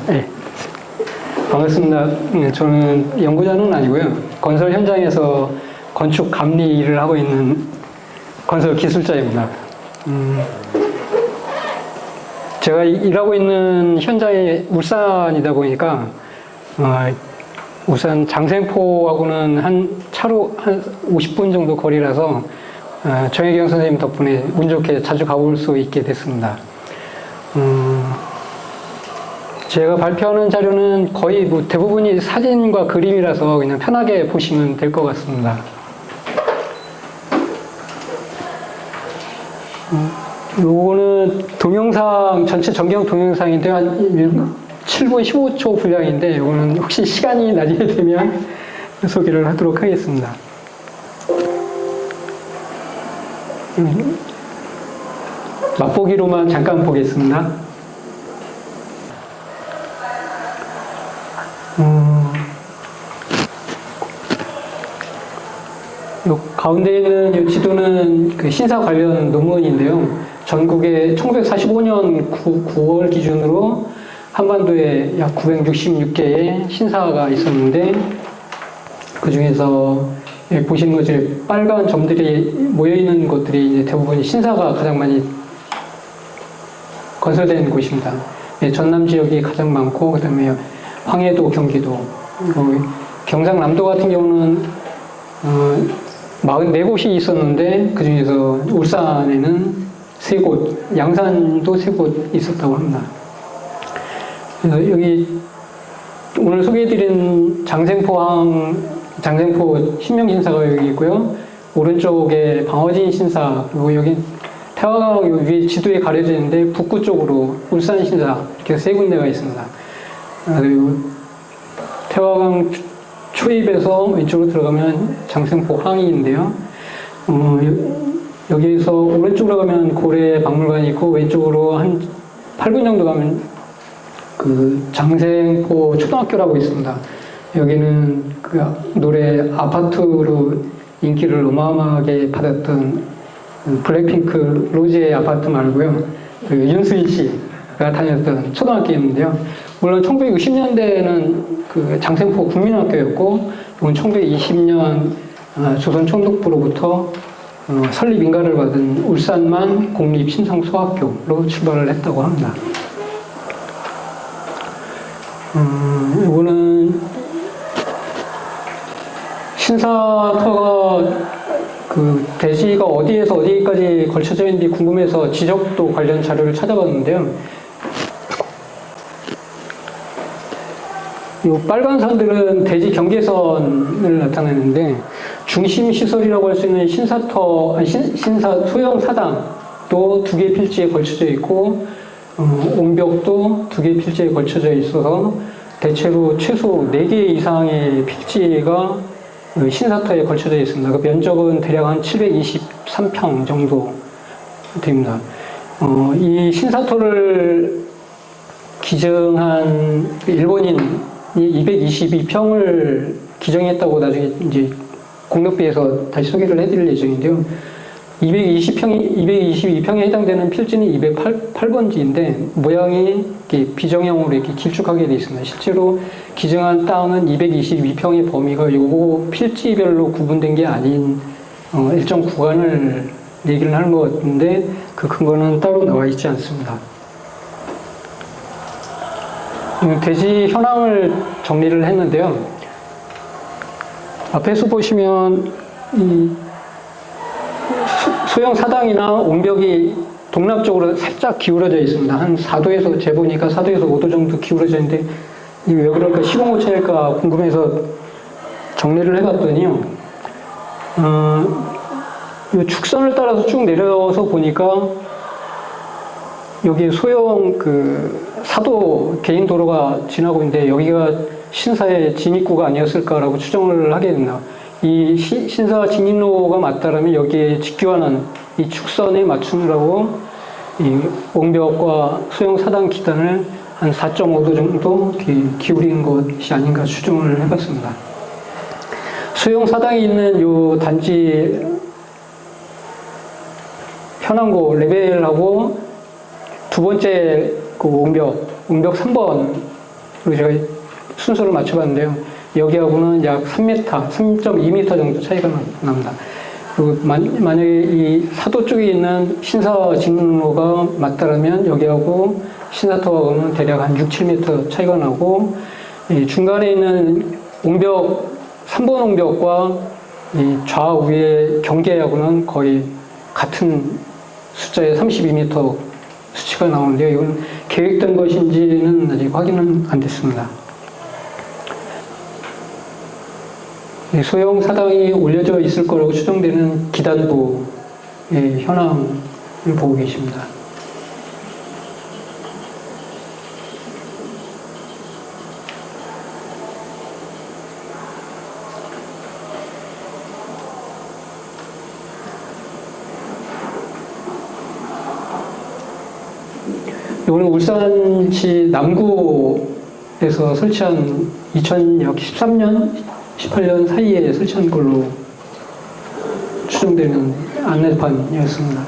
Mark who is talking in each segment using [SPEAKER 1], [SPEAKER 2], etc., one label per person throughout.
[SPEAKER 1] 네. 반갑습니다. 저는 연구자는 아니고요. 건설 현장에서 건축 감리 일을 하고 있는 건설 기술자입니다. 제가 일하고 있는 현장이 울산이다 보니까 울산 장생포하고는 차로 한 50분 정도 거리라서 정혜경 선생님 덕분에 운 좋게 자주 가볼 수 있게 됐습니다. 제가 발표하는 자료는 거의 대부분이 사진과 그림이라서 그냥 편하게 보시면 될 것 같습니다. 요거는 동영상, 전체 전경 동영상인데 한 7분 15초 분량인데 요거는 혹시 시간이 나중에 되면 소개를 하도록 하겠습니다. 맛보기로만 잠깐 보겠습니다. 요 가운데 있는 이 지도는 그 신사 관련 논문인데요. 전국에 1945년 9월 기준으로 한반도에 약 966개의 신사가 있었는데, 그 중에서 보시는 것처럼 빨간 점들이 모여있는 것들이 이제 대부분 신사가 가장 많이 건설된 곳입니다. 전남 지역이 가장 많고, 그 다음에 황해도, 경기도, 경상남도 같은 경우는 44곳이 있었는데 그 중에서 울산에는 3곳, 양산도 3곳 있었다고 합니다. 그래서 여기 오늘 소개해드린 장생포 신명신사가 여기 있고요. 오른쪽에 방어진 신사, 그리고 여기 태화강 위에 지도에 가려져 있는데 북구 쪽으로 울산 신사, 이렇게 3군데가 있습니다. 그리고 태화강 초입에서 왼쪽으로 들어가면 장생포 항이인데요. 여기에서 오른쪽으로 가면 고래 박물관이 있고, 왼쪽으로 한 8분 정도 가면 그 장생포 초등학교라고 있습니다. 여기는 그 노래 아파트로 인기를 어마어마하게 받았던 블랙핑크 로제의 아파트 말고요. 그 윤수인 씨가 다녔던 초등학교였는데요. 물론 1960년대에는 그 장생포 국민학교였고, 이건 1920년 조선 총독부로부터 설립 인가를 받은 울산만 공립신상소학교로 출발을 했다고 합니다. 이거는 신사터가 그 대지가 어디에서 어디까지 걸쳐져 있는지 궁금해서 지적도 관련 자료를 찾아봤는데요. 이 빨간 선들은 대지 경계선을 나타내는데, 중심 시설이라고 할 수 있는 신사 소형 사당도 2개 필지에 걸쳐져 있고, 옹벽도 2개 필지에 걸쳐져 있어서 대체로 최소 4개 이상의 필지가 신사터에 걸쳐져 있습니다. 그 면적은 대략 한 723평 정도 됩니다. 이 신사터를 기증한 일본인이 222평을 기증했다고 나중에 이제 공력비에서 다시 소개를 해드릴 예정인데요. 222평에 해당되는 필지는 208번지인데 모양이 이렇게 비정형으로 이렇게 길쭉하게 되어 있습니다. 실제로 기증한 땅은 222평의 범위가 요거 필지별로 구분된 게 아닌 일정 구간을 얘기를 하는 것 같은데, 그 근거는 따로 나와 있지 않습니다. 대지 현황을 정리를 했는데요. 앞에서 보시면 이 소형 사당이나 옹벽이 동남쪽으로 살짝 기울어져 있습니다. 한 4도에서, 재보니까 4도에서 5도 정도 기울어져 있는데, 이게 왜 그럴까, 시공오차일까 궁금해서 정리를 해봤더니요. 이 축선을 따라서 쭉 내려서 보니까 여기 소형 사도 개인 도로가 지나고 있는데, 여기가 신사의 진입구가 아니었을까라고 추정을 하게 됩니다. 이 신사 진입로가 맞다라면 여기에 직교하는 이 축선에 맞추느라고 이 옹벽과 소형 사당 기단을 한 4.5도 정도 기울인 것이 아닌가 추정을 해봤습니다. 소형 사당이 있는 이 단지 현황고 레벨하고 두 번째 그 옹벽 3번으로 제가 순서를 맞춰봤는데요. 여기하고는 약 3m, 3.2m 정도 차이가 납니다. 그리고 만약에 이 사도 쪽에 있는 신사 진로가 맞다라면 여기하고 신사터하고는 대략 한 6, 7m 차이가 나고, 이 중간에 있는 옹벽, 3번 옹벽과 이 좌우의 경계하고는 거의 같은 숫자의 32m 수치가 나오는데요. 이건 계획된 것인지는 아직 확인은 안 됐습니다. 소형 사당이 올려져 있을 거라고 추정되는 기단부의 현황을 보고 계십니다. 이거는 울산시 남구에서 설치한 2013년, 18년 사이에 설치한 걸로 추정되는 안내판이었습니다.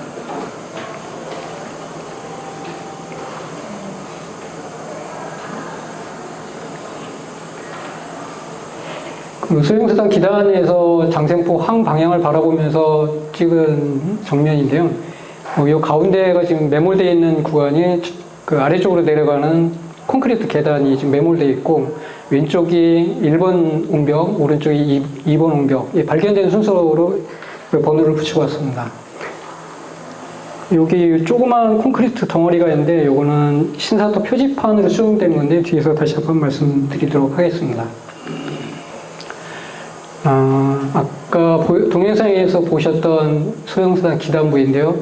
[SPEAKER 1] 그 소형사당 기단에서 장생포 항 방향을 바라보면서 찍은 정면인데요. 이 가운데가 지금 매몰되어 있는 구간이 그 아래쪽으로 내려가는 콘크리트 계단이 지금 매몰되어 있고, 왼쪽이 1번 옹벽, 오른쪽이 2번 옹벽, 발견된 순서로 번호를 붙여봤습니다. 여기 조그만 콘크리트 덩어리가 있는데, 이거는 신사터 표지판으로 수정된 건데, 뒤에서 다시 한번 말씀드리도록 하겠습니다. 아까 동영상에서 보셨던 소형사당 기단부인데요.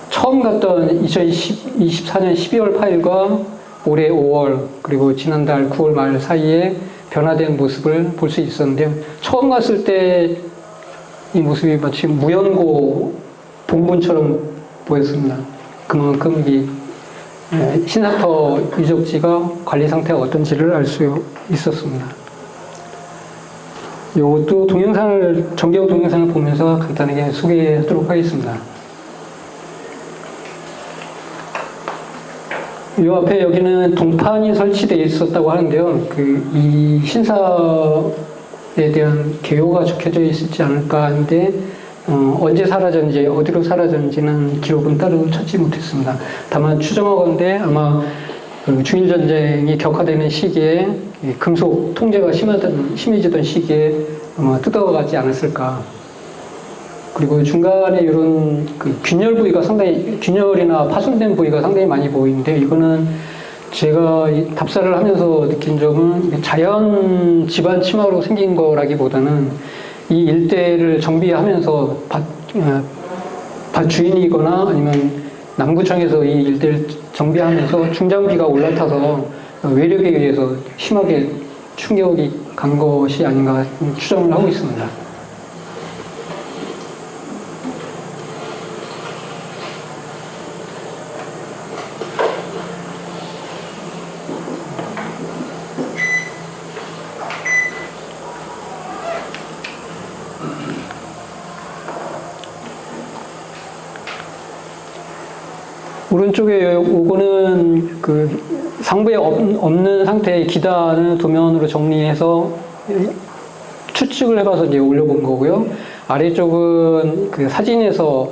[SPEAKER 1] 처음 갔던 2024년 12월 8일과 올해 5월 그리고 지난달 9월 말 사이에 변화된 모습을 볼 수 있었는데요. 처음 갔을 때 이 모습이 마치 무연고 봉분처럼 보였습니다. 그만큼 이 신사터 유적지가 관리 상태가 어떤지를 알 수 있었습니다. 이것도 정경 동영상을 보면서 간단하게 소개하도록 하겠습니다. 이 앞에 여기는 동판이 설치되어 있었다고 하는데요. 이 신사에 대한 개요가 적혀져 있지 않을까 하는데, 언제 사라졌는지, 어디로 사라졌는지는 기록은 따로 찾지 못했습니다. 다만 추정하건대 아마 중일전쟁이 격화되는 시기에 금속 통제가 심해지던 시기에 아마 뜯어가지 않았을까. 그리고 중간에 이런 균열 부위가 균열이나 파손된 부위가 상당히 많이 보이는데, 이거는 제가 답사를 하면서 느낀 점은 자연 지반 침하로 생긴 거라기보다는 이 일대를 정비하면서 밭 주인이거나 아니면 남구청에서 이 일대를 정비하면서 중장비가 올라타서 외력에 의해서 심하게 충격이 간 것이 아닌가 추정을 하고 있습니다. 오른쪽에 요거는 상부에 없는 상태의 기단을 도면으로 정리해서 추측을 해봐서 이제 올려본 거고요. 아래쪽은 사진에서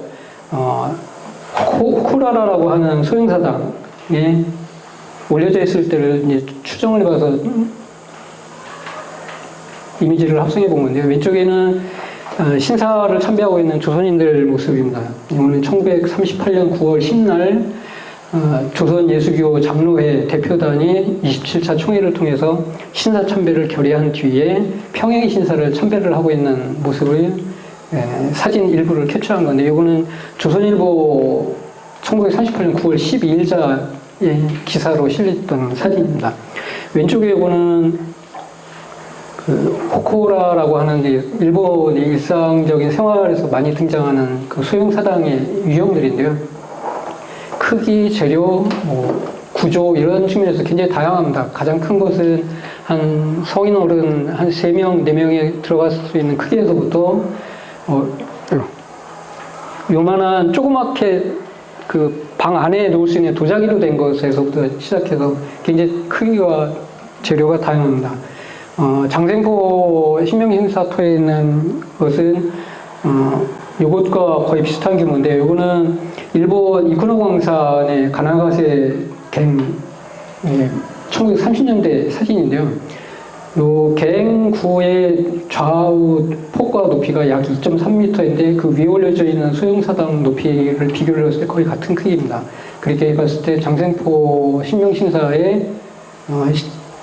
[SPEAKER 1] 코라라라고 하는 소형사당에 올려져 있을 때를 이제 추정을 해봐서 이미지를 합성해 본 건데요. 왼쪽에는 신사를 참배하고 있는 조선인들 모습입니다. 오늘 1938년 9월 10날 조선예수교 장로회 대표단이 27차 총회를 통해서 신사 참배를 결의한 뒤에 평행 신사를 참배를 하고 있는 모습을 사진 일부를 캡처한 건데, 이거는 조선일보 1938년 9월 12일자의 기사로 실렸던 사진입니다. 왼쪽에 이거는 호코라라고 하는 일본의 일상적인 생활에서 많이 등장하는 소형 사당의 유형들인데요. 크기, 재료, 구조 이런 측면에서 굉장히 다양합니다. 가장 큰 것은 한 성인 어른 한 3명, 4명이 들어갈 수 있는 크기에서부터 요만한 조그맣게 방 안에 놓을 수 있는 도자기로 된 것에서부터 시작해서 굉장히 크기와 재료가 다양합니다. 장생포 신명신사토에 있는 것은 요것과 거의 비슷한 규모인데, 요거는 일본 이쿠노광산의 가나가세 갱 1930년대 사진인데요. 요 갱구의 좌우 폭과 높이가 약 2.3m인데 그 위에 올려져 있는 소형사당 높이를 비교를 했을 때 거의 같은 크기입니다. 그렇게 봤을 때 장생포 신명신사의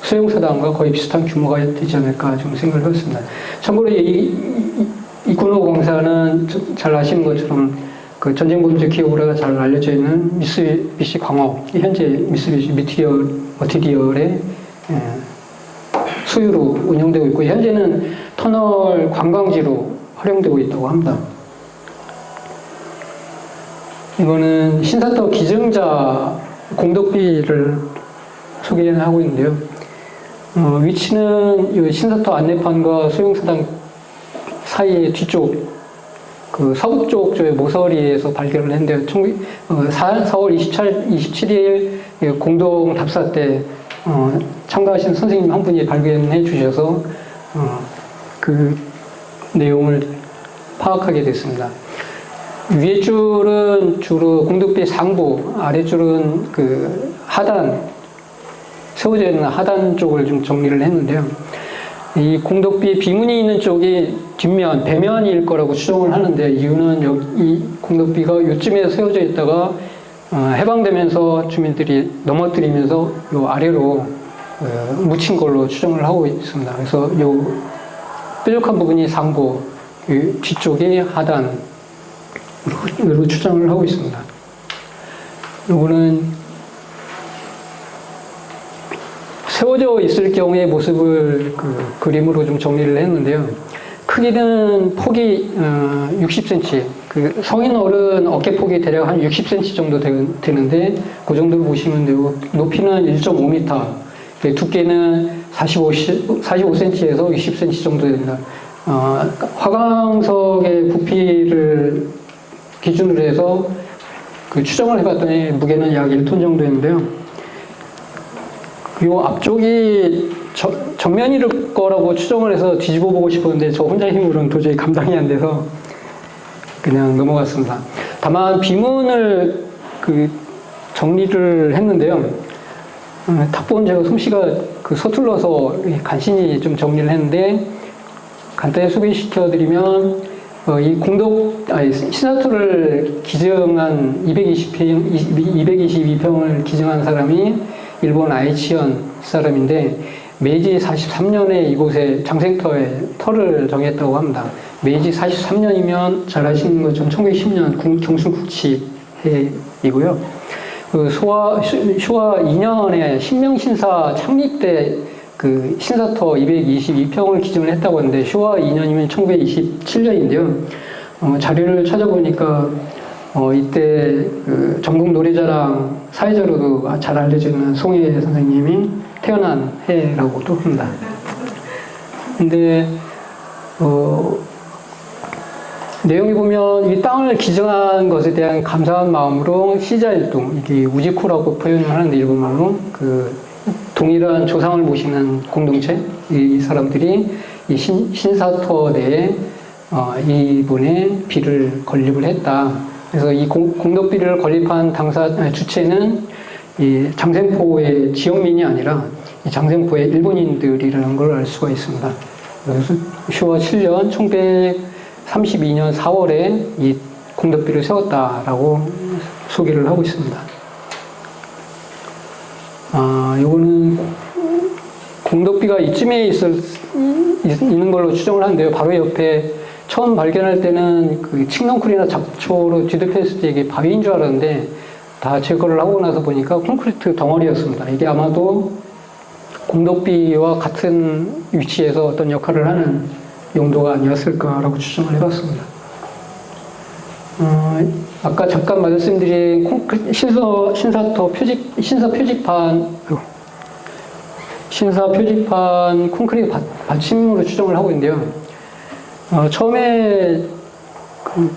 [SPEAKER 1] 소형사당과 거의 비슷한 규모가 되지 않을까 좀 생각을 했습니다. 참고로 이쿠노광산은 잘 아시는 것처럼 그 전쟁범죄 기업으로 잘 알려져 있는 미쓰비시 광업, 현재 미쓰비시 머티리얼의 소유로 운영되고 있고, 현재는 터널 관광지로 활용되고 있다고 합니다. 이거는 신사터 기증자 공덕비를 소개하고 있는데요. 위치는 이 신사터 안내판과 소형사당 사이의 뒤쪽, 그 서북쪽 쪽의 모서리에서 발견을 했는데, 4월 27일 공동 답사 때 참가하신 선생님 한 분이 발견해 주셔서 그 내용을 파악하게 됐습니다. 위에 줄은 주로 공덕비 상부, 아래 줄은 그 하단, 세워져 있는 하단 쪽을 좀 정리를 했는데요. 이 공덕비 비문이 있는 쪽이 뒷면, 배면일 거라고 추정을 하는데, 이유는 이 공덕비가 요쯤에 세워져 있다가 해방되면서 주민들이 넘어뜨리면서 요 아래로 묻힌 걸로 추정을 하고 있습니다. 그래서 요 뾰족한 부분이 상부, 뒤쪽이 하단으로 추정을 하고 있습니다. 요거는 세워져 있을 경우의 모습을 그림으로 좀 정리를 했는데요. 크기는 폭이 60cm, 그 성인 어른 어깨 폭이 대략 한 60cm 정도 되는데, 그 정도로 보시면 되고, 높이는 1.5m, 두께는 45cm에서 60cm 정도 됩니다. 화강석의 부피를 기준으로 해서 그 추정을 해봤더니 무게는 약 1톤 정도 되는데요. 요 앞쪽이 정면일 거라고 추정을 해서 뒤집어 보고 싶었는데, 저 혼자 힘으로는 도저히 감당이 안 돼서 그냥 넘어갔습니다. 다만 비문을 정리를 했는데요. 탁 보면 제가 솜씨가 서툴러서 간신히 좀 정리를 했는데, 간단히 소개시켜 드리면, 신사토를 기증한 222평을 기증한 사람이 일본 아이치현 사람인데, 메이지 43년에 이곳에 장생터에 터를 정했다고 합니다. 메이지 43년이면 잘 아시는 것처럼 1910년 경순국치해이고요. 쇼와 2년에 신명신사 창립 때 그 신사터 222평을 기증을 했다고 하는데, 쇼와 2년이면 1927년인데요. 자료를 찾아보니까 이때 그 전국 노래자랑 사회자로도 잘 알려져 있는 송혜 선생님이 태어난 해라고도 합니다. 근데 내용이 보면 이 땅을 기증한 것에 대한 감사한 마음으로 시자일동, 이게 우지코라고 표현을 하는데, 일본말로 동일한 조상을 모시는 공동체, 이 사람들이 이 신사터 내에 이분의 비를 건립을 했다. 그래서 이 공덕비를 건립한 주체는 이 장생포의 지역민이 아니라 이 장생포의 일본인들이라는 걸 알 수가 있습니다. 그래서 쇼와 7년 1932년 4월에 이 공덕비를 세웠다라고 소개를 하고 있습니다. 요거는 공덕비가 이쯤에 있는 걸로 추정을 하는데요. 바로 옆에 처음 발견할 때는 그 칡넝쿨이나 잡초로 뒤덮였을 때 이게 바위인 줄 알았는데, 다 제거를 하고 나서 보니까 콘크리트 덩어리였습니다. 이게 아마도 공덕비와 같은 위치에서 어떤 역할을 하는 용도가 아니었을까라고 추정을 해봤습니다. 아까 잠깐 말씀드린 신사 표지판 콘크리트 받침으로 추정을 하고 있는데요. 처음에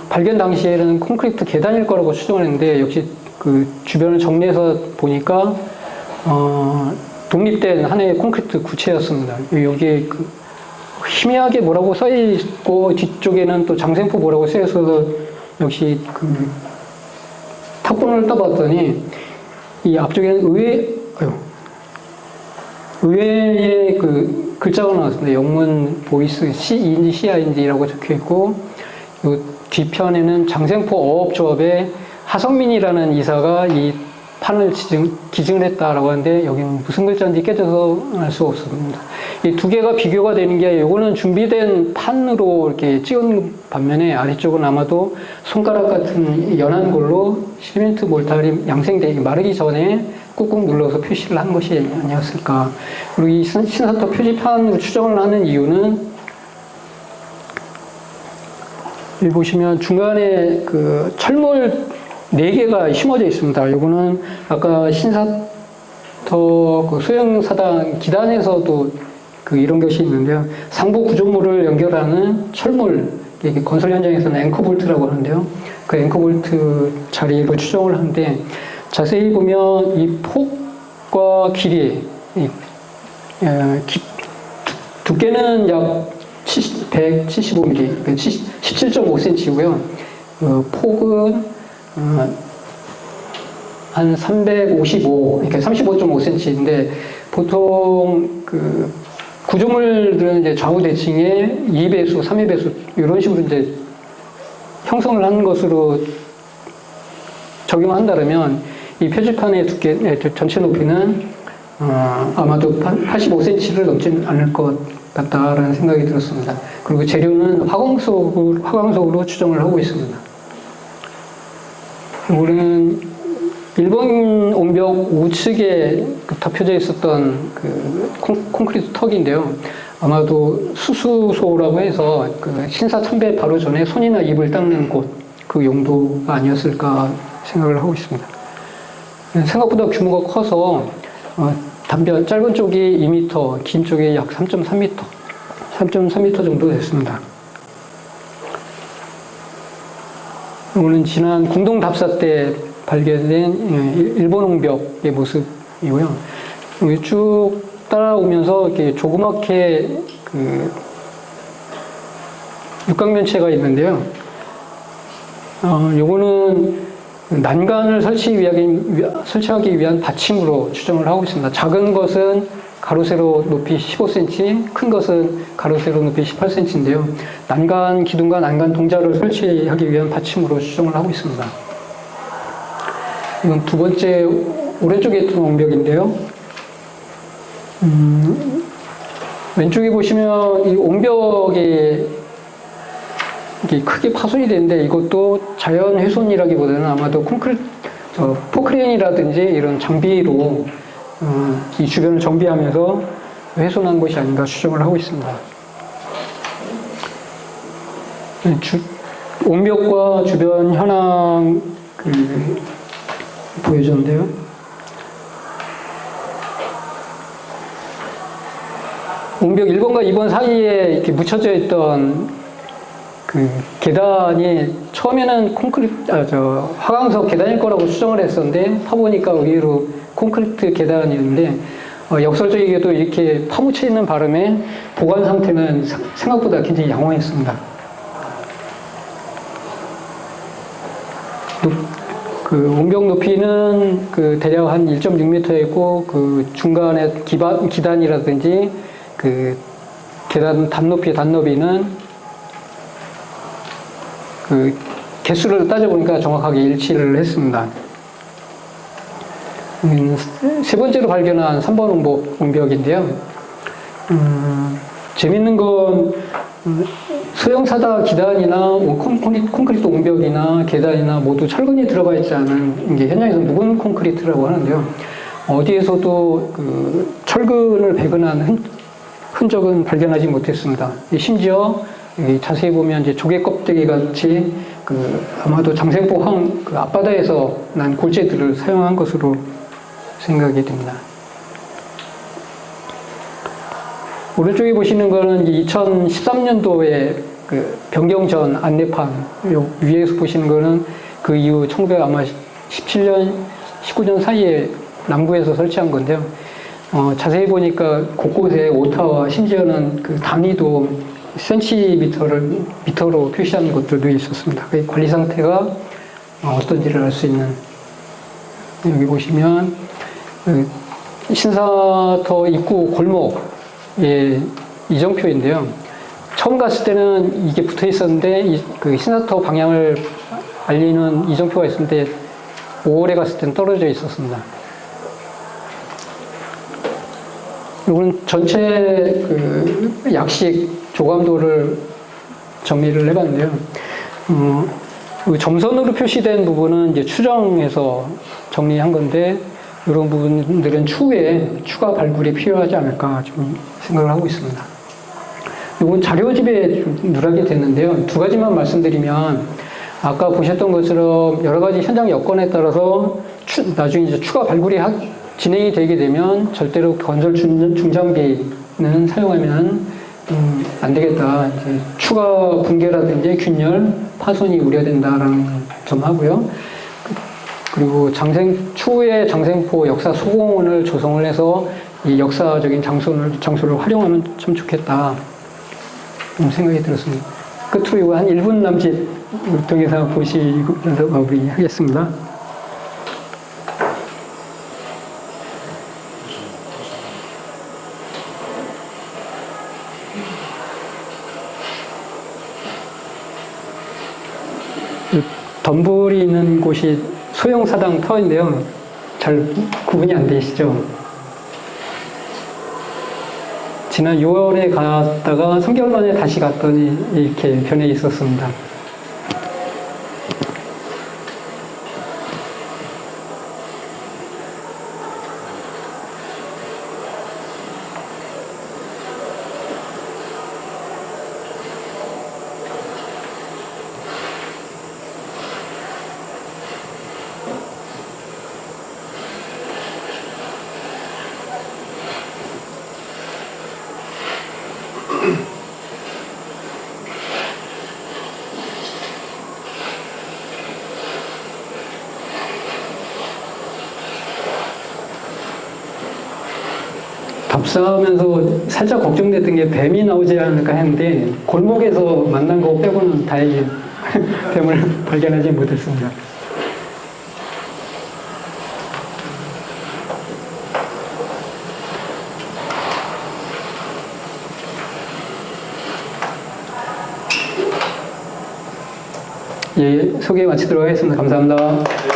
[SPEAKER 1] 발견 당시에는 콘크리트 계단일 거라고 추정을 했는데, 역시 그 주변을 정리해서 보니까 독립된 하나의 콘크리트 구체였습니다. 여기에 그 희미하게 뭐라고 써 있고 뒤쪽에는 또 장생포 뭐라고 써 있어서 역시 그 탁본을 떠봤더니 이 앞쪽에는 의외의 그 글자가 나왔습니다. 영문 보이스 CE인지 CI인지라고 적혀 있고 이 뒤편에는 장생포 어업조합의 하성민이라는 이사가 이 판을 기증을 했다라고 하는데 여기는 무슨 글자인지 깨져서 알 수가 없습니다. 이 두 개가 비교가 되는 게 이거는 준비된 판으로 이렇게 찍은 반면에 아래쪽은 아마도 손가락 같은 연한 걸로 시멘트 몰탈이 양생되게 마르기 전에 꾹꾹 눌러서 표시를 한 것이 아니었을까. 그리고 이 신사터 표지판으로 추정을 하는 이유는 여기 보시면 중간에 그 철물 4개가 심어져 있습니다. 이거는 아까 신사터 그 소형사당 기단에서도 그 이런 것이 있는데요. 상부 구조물을 연결하는 철물, 이게 건설 현장에서는 앵커볼트라고 하는데요. 그 앵커볼트 자리로 추정을 하는데 자세히 보면 이 폭과 길이, 두께는 약 175mm, 17.5cm고요. 폭은 한 355, 그러니까 35.5cm인데 보통 그 구조물들은 이제 좌우 대칭에 2배수, 3배수 이런 식으로 이제 형성을 하는 것으로 적용한다면 이 표지판의 두께, 전체 높이는 아마도 85cm를 넘지 않을 것 같다라는 생각이 들었습니다. 그리고 재료는 화광석으로 추정을 하고 있습니다. 우리는 일본 온벽 우측에 덮여져 있었던 그 콘크리트 턱인데요. 아마도 수수소라고 해서 그 신사 참배 바로 전에 손이나 입을 닦는 곳, 그 용도가 아니었을까 생각을 하고 있습니다. 생각보다 규모가 커서 단변 짧은 쪽이 2m, 긴 쪽이 약 3.3m 정도 됐습니다. 이거는 지난 궁동 답사 때 발견된 일본 옹벽의 모습이고요. 여기 쭉 따라오면서 이렇게 조그맣게 그 육각면체가 있는데요. 요거는 난간을 설치하기 위한 받침으로 추정을 하고 있습니다. 작은 것은 가로 세로 높이 15cm, 큰 것은 가로 세로 높이 18cm인데요. 난간 기둥과 난간 동자를 설치하기 위한 받침으로 추정을 하고 있습니다. 이건 두 번째 오른쪽에 있던 옹벽인데요. 왼쪽에 보시면 이 옹벽에 이게 크게 파손이 되는데 이것도 자연 훼손이라기보다는 아마도 포크레인이라든지 이런 장비로 이 주변을 정비하면서 훼손한 것이 아닌가 추정을 하고 있습니다. 옹벽과 주변 현황 보여줬는데요. 옹벽 1번과 2번 사이에 이렇게 묻혀져 있던 그 계단이 처음에는 화강석 계단일 거라고 추정을 했었는데 파보니까 의외로 콘크리트 계단이었는데 역설적이게도 이렇게 파묻혀 있는 바람에 보관 상태는 생각보다 굉장히 양호했습니다. 그 옹벽 높이는 그 대략 한 1.6m이고 그 중간에 기단이라든지 그 계단 단너비는 그 개수를 따져보니까 정확하게 일치를 했습니다. 세 번째로 발견한 3번 옹벽인데요. 재밌는 건 소형사다 기단이나 콘크리트 옹벽이나 계단이나 모두 철근이 들어가 있지 않은 게 현장에서 묵은 콘크리트라고 하는데요. 어디에서도 그 철근을 배근한 흔적은 발견하지 못했습니다. 심지어 자세히 보면 이제 조개 껍데기 같이 그 아마도 장생포 그 앞바다에서 난 골재들을 사용한 것으로 생각이 됩니다. 오른쪽에 보시는 거는 2013년도에 그 변경 전 안내판, 위에서 보시는 거는 그 이후 17년, 19년 사이에 남구에서 설치한 건데요. 자세히 보니까 곳곳에 오타와 심지어는 그 단위도 미터로 표시하는 것들도 있었습니다. 그 관리 상태가 어떤지를 알 수 있는, 여기 보시면 그 신사터 입구 골목의 이정표인데요. 처음 갔을 때는 이게 붙어 있었는데 그 신사터 방향을 알리는 이정표가 있었는데 5월에 갔을 때는 떨어져 있었습니다. 이건 전체 그 약식 조감도를 정리를 해봤는데요. 점선으로 표시된 부분은 이제 추정해서 정리한 건데, 이런 부분들은 추후에 추가 발굴이 필요하지 않을까 좀 생각을 하고 있습니다. 이건 자료집에 좀 누락이 됐는데요. 두 가지만 말씀드리면, 아까 보셨던 것처럼 여러 가지 현장 여건에 따라서 나중에 이제 추가 발굴이 진행이 되게 되면 절대로 건설 중장비는 사용하면 안 되겠다. 이제 추가 붕괴라든지 균열, 파손이 우려된다라는 점 하고요. 그리고 추후에 장생포 역사 소공원을 조성을 해서 이 역사적인 장소를 활용하면 참 좋겠다. 생각이 들었습니다. 끝으로 이거 한 1분 남짓 동영상 보시면서 마무리하겠습니다. 덤불이 있는 곳이 소형사당 터인데요. 잘 구분이 안 되시죠? 지난 6월에 갔다가 3개월 만에 다시 갔더니 이렇게 변해 있었습니다. 답사하면서 살짝 걱정됐던 게 뱀이 나오지 않을까 했는데 골목에서 만난 거 빼고는 다행히 뱀을 발견하지 못했습니다. 예, 소개 마치도록 하겠습니다. 감사합니다.